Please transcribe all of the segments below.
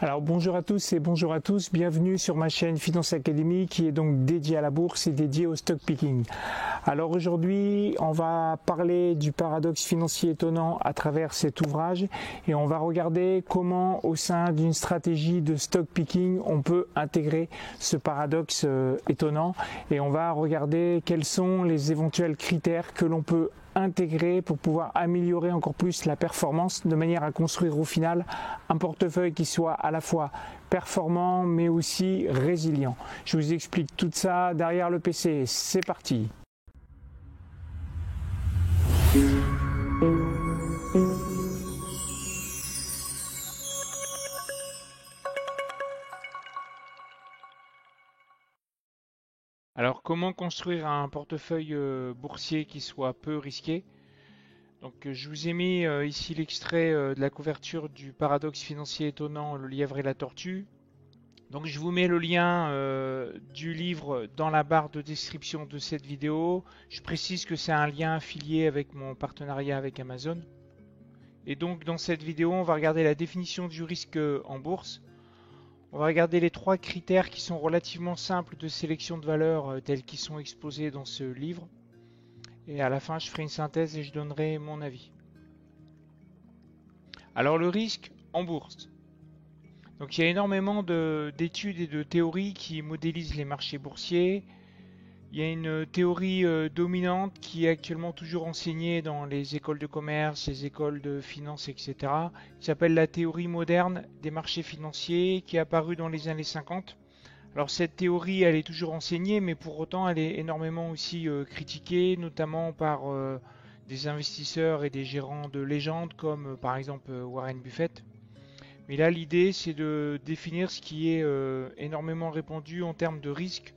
Alors bonjour à tous et bonjour à tous, bienvenue sur ma chaîne Finance Academy qui est donc dédiée à la bourse et dédiée au stock picking. Alors aujourd'hui on va parler du paradoxe financier étonnant à travers cet ouvrage et on va regarder comment au sein d'une stratégie de stock picking on peut intégrer ce paradoxe étonnant et on va regarder quels sont les éventuels critères que l'on peut intégrer pour pouvoir améliorer encore plus la performance de manière à construire au final un portefeuille qui soit à la fois performant mais aussi résilient. Je vous explique tout ça derrière le PC, c'est parti. Alors comment construire un portefeuille boursier qui soit peu risqué? Donc je vous ai mis ici l'extrait de la couverture du paradoxe financier étonnant, le lièvre et la tortue. Donc je vous mets le lien du livre dans la barre de description de cette vidéo. Je précise que c'est un lien affilié avec mon partenariat avec Amazon. Et donc dans cette vidéo, on va regarder la définition du risque en bourse. On va regarder les trois critères qui sont relativement simples de sélection de valeurs tels qu'ils sont exposés dans ce livre. Et à la fin, je ferai une synthèse et je donnerai mon avis. Alors le risque en bourse. Donc il y a énormément d'études et de théories qui modélisent les marchés boursiers. Il y a une théorie dominante qui est actuellement toujours enseignée dans les écoles de commerce, les écoles de finance, etc. qui s'appelle la théorie moderne des marchés financiers qui est apparue dans les années 50. Alors cette théorie, elle est toujours enseignée, mais pour autant, elle est énormément aussi critiquée, notamment par des investisseurs et des gérants de légende comme par exemple Warren Buffett. Mais là, l'idée, c'est de définir ce qui est énormément répandu en termes de risque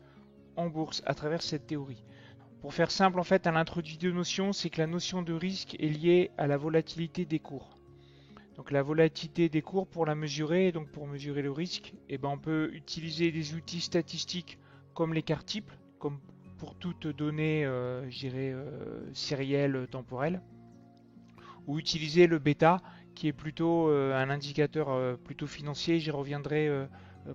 en bourse à travers cette théorie. Pour faire simple, en fait, elle introduit deux notions. C'est que la notion de risque est liée à la volatilité des cours. Donc la volatilité des cours, pour la mesurer, donc pour mesurer le risque, on peut utiliser des outils statistiques comme l'écart type, comme pour toute donnée sérielle temporelle, ou utiliser le bêta, qui est plutôt un indicateur plutôt financier. J'y reviendrai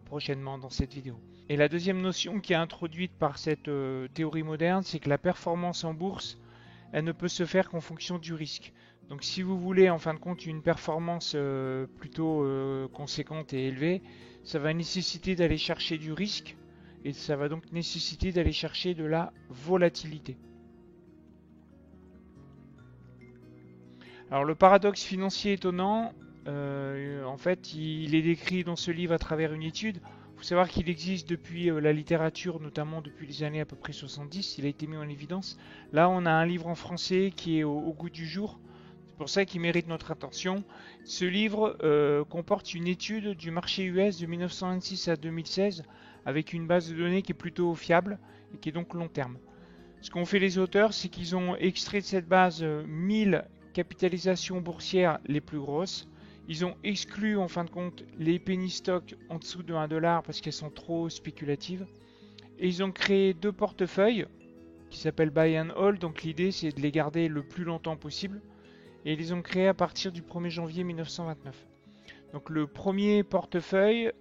prochainement dans cette vidéo. Et la deuxième notion qui est introduite par cette théorie moderne, c'est que la performance en bourse, elle ne peut se faire qu'en fonction du risque. Donc si vous voulez en fin de compte une performance plutôt conséquente et élevée, ça va nécessiter d'aller chercher du risque et ça va donc nécessiter d'aller chercher de la volatilité. Alors le paradoxe financier étonnant, en fait il est décrit dans ce livre à travers une étude. Il faut savoir qu'il existe depuis la littérature, notamment depuis les années à peu près 70, il a été mis en évidence. Là on a un livre en français qui est au goût du jour. C'est pour ça qu'il mérite notre attention. Ce livre comporte une étude du marché US de 1926 à 2016 avec une base de données qui est plutôt fiable et qui est donc long terme. Ce qu'ont fait les auteurs, c'est qu'ils ont extrait de cette base 1000 capitalisations boursières les plus grosses. Ils ont exclu en fin de compte les penny stocks en dessous de 1 dollar parce qu'elles sont trop spéculatives. Et ils ont créé deux portefeuilles qui s'appellent Buy and Hold. Donc l'idée c'est de les garder le plus longtemps possible. Et ils les ont créés à partir du 1er janvier 1929. Donc le premier portefeuille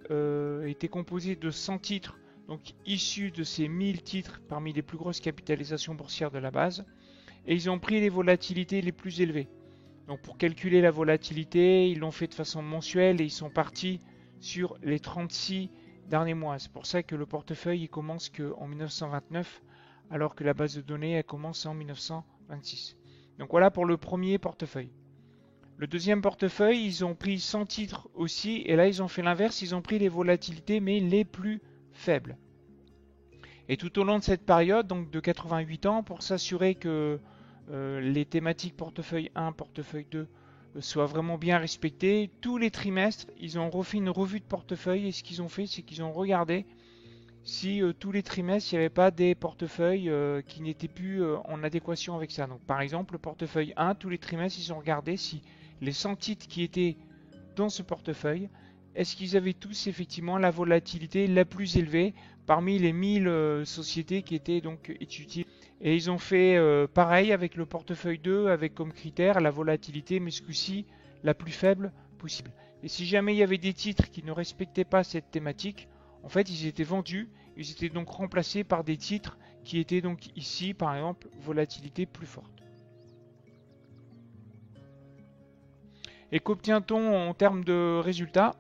était composé de 100 titres, donc issus de ces 1000 titres parmi les plus grosses capitalisations boursières de la base. Et ils ont pris les volatilités les plus élevées. Donc pour calculer la volatilité, ils l'ont fait de façon mensuelle et ils sont partis sur les 36 derniers mois. C'est pour ça que le portefeuille il commence qu'en 1929, alors que la base de données elle commence en 1926. Donc voilà pour le premier portefeuille. Le deuxième portefeuille, ils ont pris 100 titres aussi, et là ils ont fait l'inverse, ils ont pris les volatilités mais les plus faibles. Et tout au long de cette période, donc de 88 ans, pour s'assurer que les thématiques portefeuille 1, portefeuille 2 soient vraiment bien respectées, tous les trimestres, ils ont refait une revue de portefeuille et ce qu'ils ont fait, c'est qu'ils ont regardé si tous les trimestres, il n'y avait pas des portefeuilles qui n'étaient plus en adéquation avec ça. Donc par exemple, le portefeuille 1, tous les trimestres, ils ont regardé si les 100 titres qui étaient dans ce portefeuille, est-ce qu'ils avaient tous effectivement la volatilité la plus élevée parmi les 1000 sociétés qui étaient donc étudiées. Et ils ont fait pareil avec le portefeuille 2 avec comme critère la volatilité mais ce coup-ci la plus faible possible. Et si jamais il y avait des titres qui ne respectaient pas cette thématique, en fait, ils étaient vendus. Ils étaient donc remplacés par des titres qui étaient donc ici, par exemple, volatilité plus forte. Et qu'obtient-on en termes de résultats?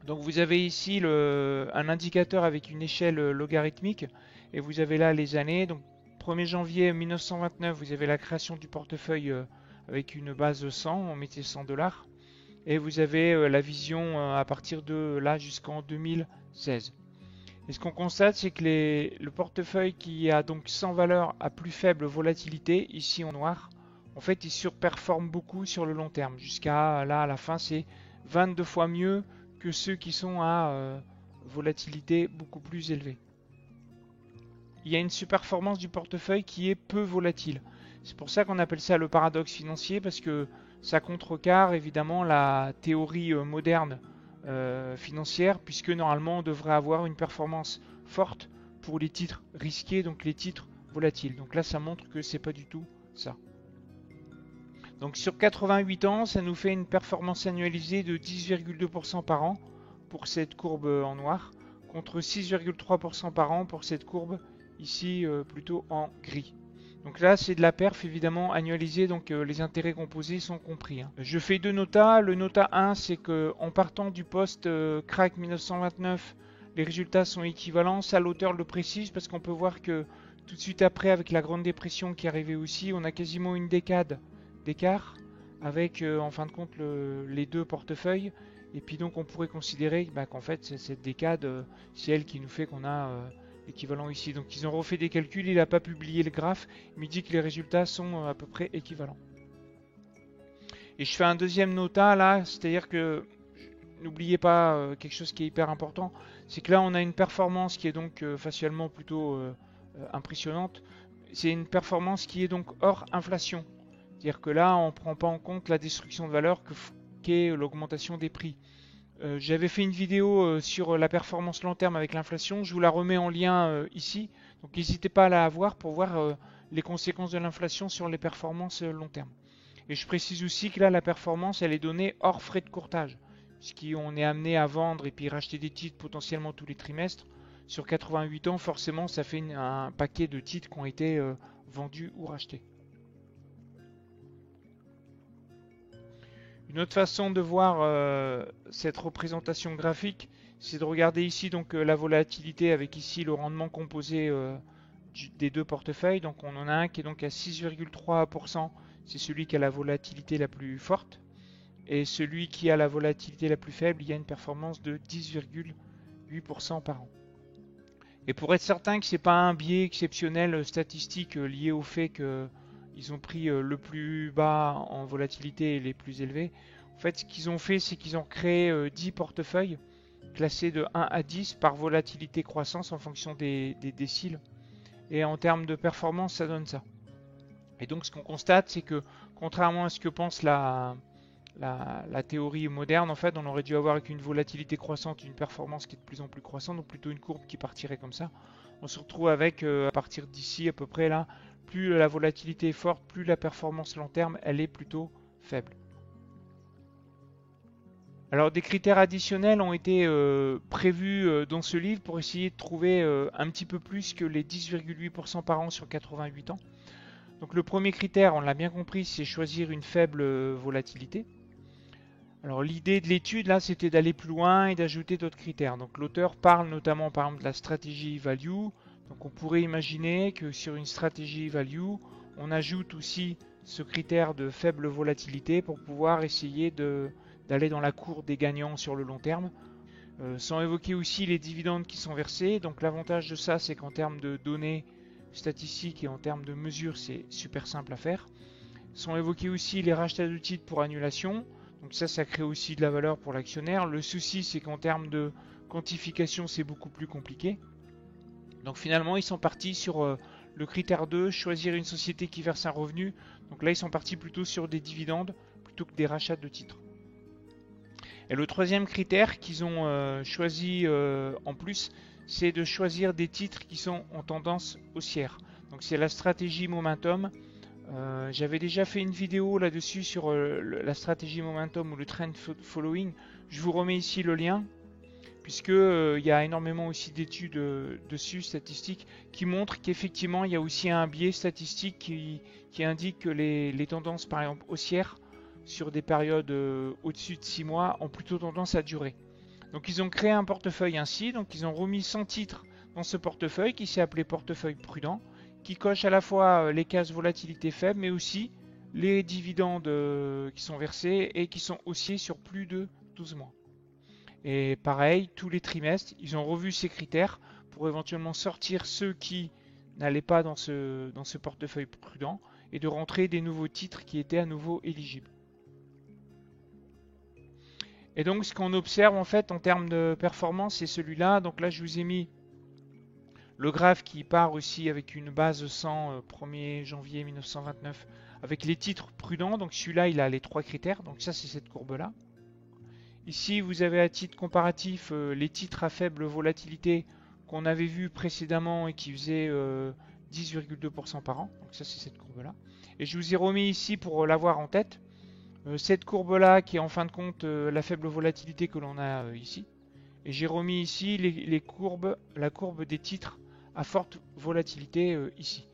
Donc vous avez ici un indicateur avec une échelle logarithmique et vous avez là les années. Donc 1er janvier 1929, vous avez la création du portefeuille avec une base 100, on mettait 100 $. Et vous avez la vision à partir de là jusqu'en 2016. Et ce qu'on constate, c'est que le portefeuille qui a donc 100 valeurs à plus faible volatilité, ici en noir, en fait il surperforme beaucoup sur le long terme. Jusqu'à là à la fin, c'est 22 fois mieux que ceux qui sont à volatilité beaucoup plus élevée. Il y a une surperformance du portefeuille qui est peu volatile. C'est pour ça qu'on appelle ça le paradoxe financier, parce que ça contrecarre évidemment la théorie moderne financière, puisque normalement on devrait avoir une performance forte pour les titres risqués, donc les titres volatiles. Donc là ça montre que c'est pas du tout ça. Donc sur 88 ans, ça nous fait une performance annualisée de 10,2% par an pour cette courbe en noir, contre 6,3% par an pour cette courbe ici plutôt en gris. Donc là c'est de la perf évidemment annualisée, donc les intérêts composés sont compris. Je fais deux notas. Le nota 1, c'est qu'en partant du post crack 1929, les résultats sont équivalents. Ça l'auteur le précise parce qu'on peut voir que tout de suite après, avec la Grande Dépression qui arrivait aussi, on a quasiment une décade d'écart avec en fin de compte les deux portefeuilles. Et puis donc on pourrait considérer qu'en fait cette décade, c'est elle qui nous fait qu'on a équivalent ici. Donc ils ont refait des calculs, il n'a pas publié le graphe, mais il dit que les résultats sont à peu près équivalents. Et je fais un deuxième nota là, c'est-à-dire que n'oubliez pas quelque chose qui est hyper important, c'est que là on a une performance qui est donc facialement plutôt impressionnante. C'est une performance qui est donc hors inflation. C'est-à-dire que là on ne prend pas en compte la destruction de valeur qu'est l'augmentation des prix. J'avais fait une vidéo sur la performance long terme avec l'inflation, je vous la remets en lien ici, donc n'hésitez pas à la voir pour voir les conséquences de l'inflation sur les performances long terme. Et je précise aussi que là la performance elle est donnée hors frais de courtage, puisqu'on est amené à vendre et puis racheter des titres potentiellement tous les trimestres. Sur 88 ans forcément ça fait un paquet de titres qui ont été vendus ou rachetés. Une autre façon de voir cette représentation graphique, c'est de regarder ici donc la volatilité avec ici le rendement composé des deux portefeuilles. Donc on en a un qui est donc à 6,3%, c'est celui qui a la volatilité la plus forte. Et celui qui a la volatilité la plus faible, il y a une performance de 10,8% par an. Et pour être certain que ce n'est pas un biais exceptionnel statistique lié au fait que ils ont pris le plus bas en volatilité et les plus élevés. En fait, ce qu'ils ont fait, c'est qu'ils ont créé 10 portefeuilles classés de 1 à 10 par volatilité croissance en fonction des déciles. Et en termes de performance, ça donne ça. Et donc, ce qu'on constate, c'est que contrairement à ce que pense la théorie moderne, en fait, on aurait dû avoir avec une volatilité croissante une performance qui est de plus en plus croissante, donc plutôt une courbe qui partirait comme ça. On se retrouve avec, à partir d'ici à peu près là, plus la volatilité est forte, plus la performance long terme, elle est plutôt faible. Alors des critères additionnels ont été prévus dans ce livre pour essayer de trouver un petit peu plus que les 10,8% par an sur 88 ans. Donc le premier critère, on l'a bien compris, c'est choisir une faible volatilité. Alors l'idée de l'étude là, c'était d'aller plus loin et d'ajouter d'autres critères. Donc l'auteur parle notamment par exemple de la stratégie value. Donc on pourrait imaginer que sur une stratégie value, on ajoute aussi ce critère de faible volatilité pour pouvoir essayer d'aller dans la cour des gagnants sur le long terme. Sans évoquer aussi les dividendes qui sont versés. Donc l'avantage de ça, c'est qu'en termes de données statistiques et en termes de mesures, c'est super simple à faire. Sans évoquer aussi les rachats de titres pour annulation. Donc ça crée aussi de la valeur pour l'actionnaire. Le souci, c'est qu'en termes de quantification, c'est beaucoup plus compliqué. Donc finalement, ils sont partis sur le critère 2, choisir une société qui verse un revenu. Donc là, ils sont partis plutôt sur des dividendes plutôt que des rachats de titres. Et le troisième critère qu'ils ont choisi en plus, c'est de choisir des titres qui sont en tendance haussière. Donc c'est la stratégie momentum. J'avais déjà fait une vidéo là-dessus sur la stratégie momentum ou le trend following. Je vous remets ici le lien, puisque il y a énormément aussi d'études dessus, statistiques, qui montrent qu'effectivement il y a aussi un biais statistique qui indique que les tendances par exemple haussières sur des périodes au-dessus de 6 mois ont plutôt tendance à durer. Donc ils ont créé un portefeuille ainsi, donc ils ont remis 100 titres dans ce portefeuille qui s'est appelé portefeuille prudent, qui coche à la fois les cases volatilité faible, mais aussi les dividendes qui sont versés et qui sont haussiers sur plus de 12 mois. Et pareil, tous les trimestres, ils ont revu ces critères pour éventuellement sortir ceux qui n'allaient pas dans ce portefeuille prudent et de rentrer des nouveaux titres qui étaient à nouveau éligibles. Et donc ce qu'on observe en fait en termes de performance, c'est celui-là. Donc là je vous ai mis le graphe qui part aussi avec une base 100 1er janvier 1929 avec les titres prudents. Donc celui-là il a les 3 critères. Donc ça c'est cette courbe-là. Ici vous avez à titre comparatif les titres à faible volatilité qu'on avait vu précédemment et qui faisaient 10,2% par an. Donc ça c'est cette courbe-là. Et je vous ai remis ici pour l'avoir en tête. Cette courbe-là qui est en fin de compte la faible volatilité que l'on a ici. Et j'ai remis ici la courbe des titres à forte volatilité ici.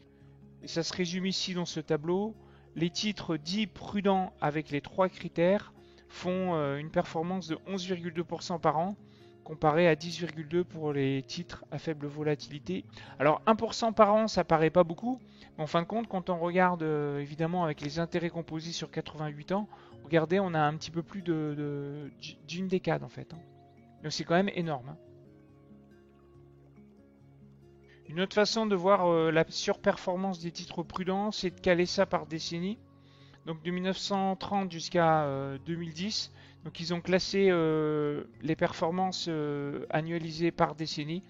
Et ça se résume ici dans ce tableau. Les titres dits prudents avec les 3 critères font une performance de 11,2% par an comparé à 10,2% pour les titres à faible volatilité. Alors 1% par an ça paraît pas beaucoup, mais en fin de compte quand on regarde évidemment avec les intérêts composés sur 88 ans, regardez on a un petit peu plus d'une décade en fait. Donc c'est quand même énorme. Une autre façon de voir la surperformance des titres prudents, c'est de caler ça par décennie. Donc de 1930 jusqu'à 2010. Donc ils ont classé les performances annualisées par décennie.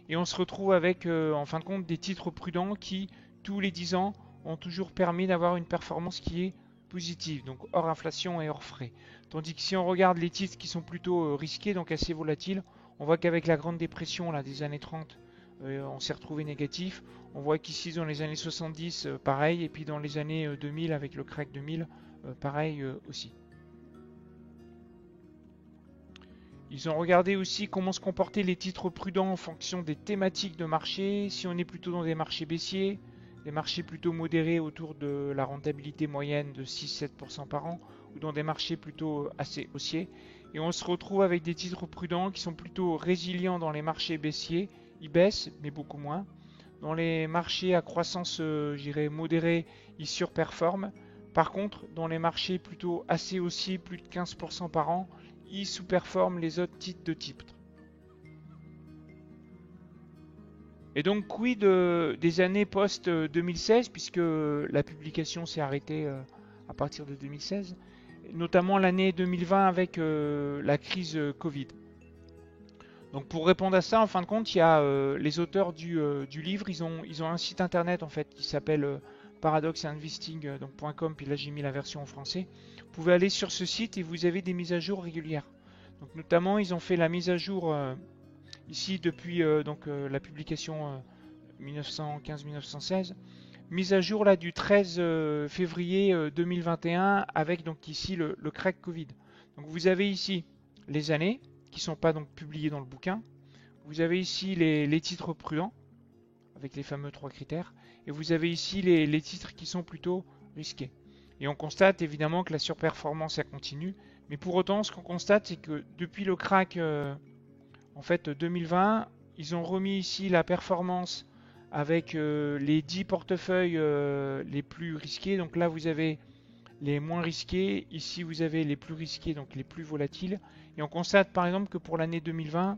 Et on se retrouve avec en fin de compte des titres prudents qui tous les 10 ans ont toujours permis d'avoir une performance qui est positive. Donc hors inflation et hors frais. Tandis que si on regarde les titres qui sont plutôt risqués, donc assez volatiles, on voit qu'avec la grande dépression là, des années 30, on s'est retrouvé négatif. On voit qu'ici dans les années 70 pareil, et puis dans les années 2000 avec le crack 2000 pareil aussi. Ils ont regardé aussi comment se comportaient les titres prudents en fonction des thématiques de marché. Si on est plutôt dans des marchés baissiers, des marchés plutôt modérés autour de la rentabilité moyenne de 6-7% par an, ou dans des marchés plutôt assez haussiers. Et on se retrouve avec des titres prudents qui sont plutôt résilients dans les marchés baissiers. Ils baissent, mais beaucoup moins. Dans les marchés à croissance, modérée, ils surperforment. Par contre, dans les marchés plutôt assez haussiers, plus de 15% par an, ils sous-performent les autres titres de type. Et donc, quid des années post-2016, puisque la publication s'est arrêtée à partir de 2016, notamment l'année 2020 avec la crise Covid. Donc pour répondre à ça, en fin de compte, il y a les auteurs du livre, ils ont un site internet en fait qui s'appelle paradoxinvesting.com, puis là j'ai mis la version en français. Vous pouvez aller sur ce site et vous avez des mises à jour régulières. Donc notamment, ils ont fait la mise à jour ici depuis la publication 1915-1916. Mise à jour là du 13 février 2021 avec donc ici le crack Covid. Donc vous avez ici les années qui ne sont pas donc publiés dans le bouquin. Vous avez ici les titres prudents avec les fameux 3 critères et vous avez ici les titres qui sont plutôt risqués. Et on constate évidemment que la surperformance elle continue, mais pour autant ce qu'on constate c'est que depuis le crack en fait 2020, ils ont remis ici la performance avec les 10 portefeuilles les plus risqués. Donc là vous avez les moins risqués, ici vous avez les plus risqués, donc les plus volatiles. Et on constate par exemple que pour l'année 2020,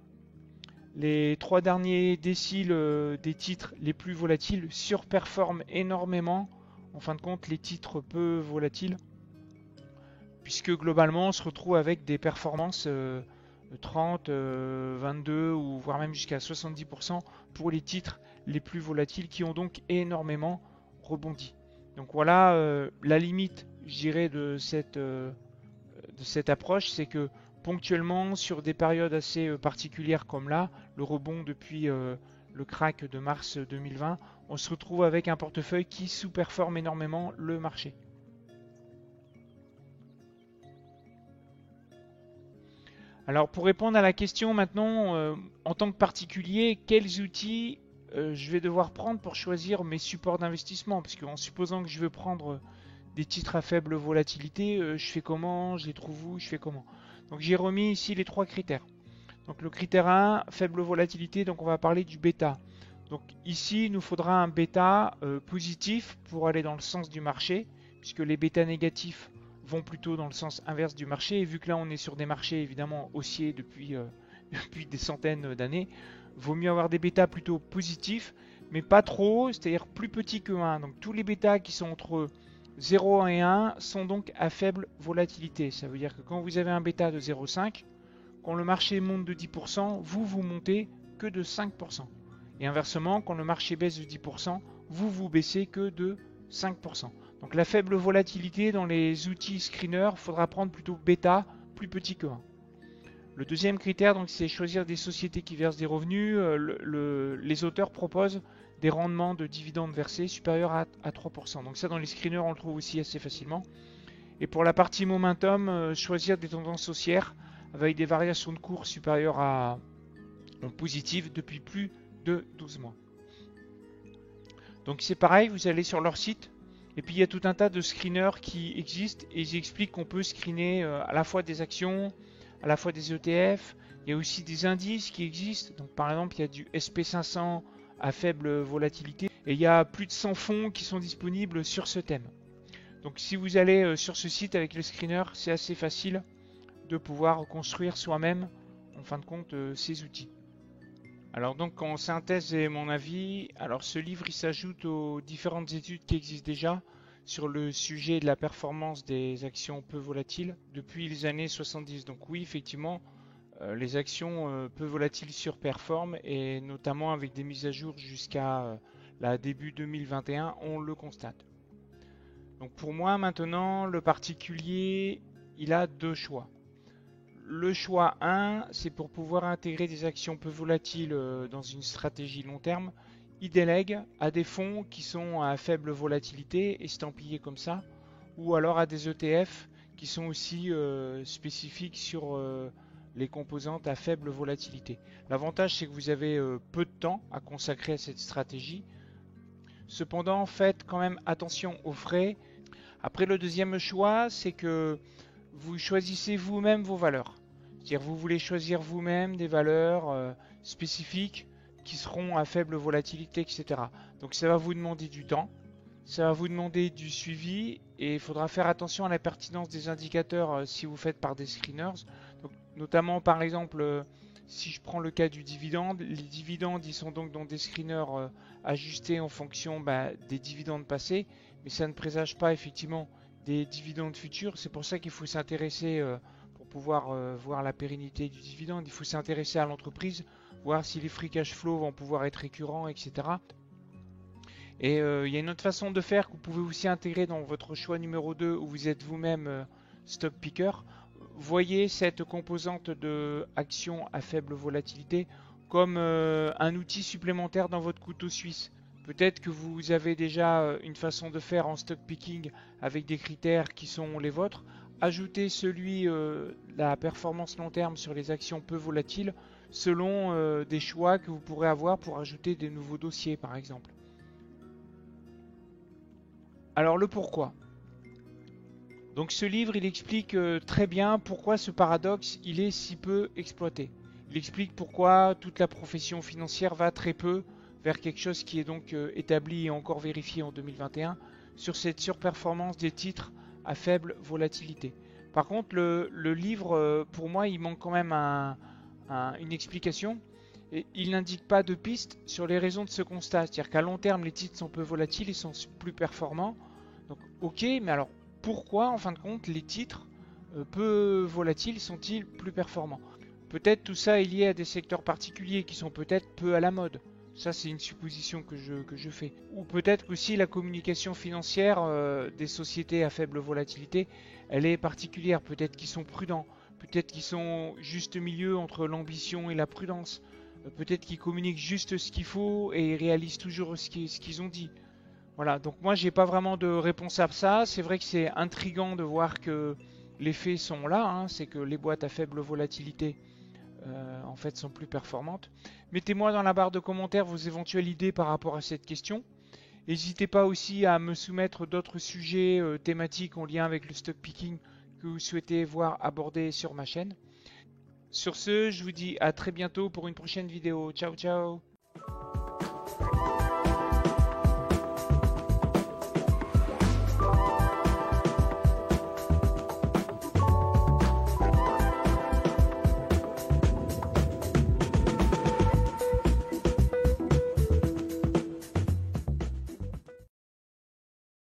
les 3 derniers déciles des titres les plus volatiles surperforment énormément, en fin de compte, les titres peu volatiles, puisque globalement on se retrouve avec des performances 30, 22 ou voire même jusqu'à 70% pour les titres les plus volatiles qui ont donc énormément rebondi. Donc voilà la limite, je dirais, de cette approche, c'est que ponctuellement, sur des périodes assez particulières comme là, le rebond depuis le crack de mars 2020, on se retrouve avec un portefeuille qui sous-performe énormément le marché. Alors pour répondre à la question maintenant, en tant que particulier, quels outils je vais devoir prendre pour choisir mes supports d'investissement? Parce qu'en supposant que je veux prendre des titres à faible volatilité, je fais comment? Je les trouve où? Je fais comment? Donc j'ai remis ici les trois critères. Donc le critère 1, faible volatilité, donc on va parler du bêta. Donc ici, il nous faudra un bêta positif pour aller dans le sens du marché, puisque les bêtas négatifs vont plutôt dans le sens inverse du marché. Et vu que là, on est sur des marchés évidemment haussiers depuis, depuis des centaines d'années, vaut mieux avoir des bêtas plutôt positifs, mais pas trop, c'est-à-dire plus petits que 1. Donc tous les bêtas qui sont entre 0 et 1 sont donc à faible volatilité. Ça veut dire que quand vous avez un bêta de 0,5, quand le marché monte de 10%, vous montez que de 5%. Et inversement, quand le marché baisse de 10%, vous baissez que de 5%. Donc la faible volatilité dans les outils screener, il faudra prendre plutôt bêta plus petit que 1. Le deuxième critère, donc, c'est choisir des sociétés qui versent des revenus. Les auteurs proposent des rendements de dividendes versés supérieurs à 3%. Donc ça, dans les screeners, on le trouve aussi assez facilement. Et pour la partie momentum, choisir des tendances haussières avec des variations de cours supérieures à positives depuis plus de 12 mois. Donc c'est pareil, vous allez sur leur site et puis il y a tout un tas de screeners qui existent et ils expliquent qu'on peut screener à la fois des actions, à la fois des ETF. Il y a aussi des indices qui existent. Donc par exemple, il y a du SP500 à faible volatilité et il y a plus de 100 fonds qui sont disponibles sur ce thème. Donc si vous allez sur ce site avec le screener, c'est assez facile de pouvoir construire soi-même en fin de compte ces outils. Alors donc en synthèse et mon avis, alors ce livre il s'ajoute aux différentes études qui existent déjà sur le sujet de la performance des actions peu volatiles depuis les années 70. Donc oui, effectivement, les actions peu volatiles surperforment et notamment avec des mises à jour jusqu'à début 2021, on le constate. Donc pour moi maintenant, le particulier, il a deux choix. Le choix 1, c'est pour pouvoir intégrer des actions peu volatiles dans une stratégie long terme. Il délègue à des fonds qui sont à faible volatilité, estampillés comme ça, ou alors à des ETF qui sont aussi spécifiques sur les composantes à faible volatilité. L'avantage, c'est que vous avez peu de temps à consacrer à cette stratégie. Cependant, faites quand même attention aux frais. Après, le deuxième choix, c'est que vous choisissez vous-même vos valeurs. C'est-à-dire vous voulez choisir vous-même des valeurs spécifiques qui seront à faible volatilité, etc. Donc ça va vous demander du temps, ça va vous demander du suivi et il faudra faire attention à la pertinence des indicateurs si vous faites par des screeners. Donc, notamment par exemple, si je prends le cas du dividende, les dividendes ils sont donc dans des screeners ajustés en fonction des dividendes passés, mais ça ne présage pas effectivement des dividendes futurs. C'est pour ça qu'il faut s'intéresser, pour pouvoir voir la pérennité du dividende, il faut s'intéresser à l'entreprise, voir si les free cash flow vont pouvoir être récurrents, etc. Et il y a une autre façon de faire que vous pouvez aussi intégrer dans votre choix numéro 2 où vous êtes vous-même stock picker. Voyez cette composante de action à faible volatilité comme un outil supplémentaire dans votre couteau suisse. Peut-être que vous avez déjà une façon de faire en stock picking avec des critères qui sont les vôtres. Ajoutez celui de la performance long terme sur les actions peu volatiles selon des choix que vous pourrez avoir pour ajouter des nouveaux dossiers par exemple. Alors le pourquoi. Donc ce livre il explique très bien pourquoi ce paradoxe il est si peu exploité. Il explique pourquoi toute la profession financière va très peu vers quelque chose qui est donc établi et encore vérifié en 2021 sur cette surperformance des titres à faible volatilité. Par contre, le livre, pour moi, il manque quand même une explication. Et il n'indique pas de piste sur les raisons de ce constat. C'est-à-dire qu'à long terme, les titres sont peu volatiles et sont plus performants. Donc, ok, mais alors pourquoi, en fin de compte, les titres peu volatiles sont-ils plus performants? Peut-être tout ça est lié à des secteurs particuliers qui sont peut-être peu à la mode. Ça, c'est une supposition que je fais. Ou peut-être aussi la communication financière des sociétés à faible volatilité, elle est particulière. Peut-être qu'ils sont prudents. Peut-être qu'ils sont juste milieu entre l'ambition et la prudence. Peut-être qu'ils communiquent juste ce qu'il faut et réalisent toujours ce qu'ils ont dit. Voilà, donc moi, j'ai pas vraiment de réponse à ça. C'est vrai que c'est intriguant de voir que les faits sont là, hein, c'est que les boîtes à faible volatilité en fait sont plus performantes. Mettez-moi dans la barre de commentaires vos éventuelles idées par rapport à cette question. N'hésitez pas aussi à me soumettre d'autres sujets thématiques en lien avec le stock picking que vous souhaitez voir abordés sur ma chaîne. Sur ce, je vous dis à très bientôt pour une prochaine vidéo. Ciao ciao!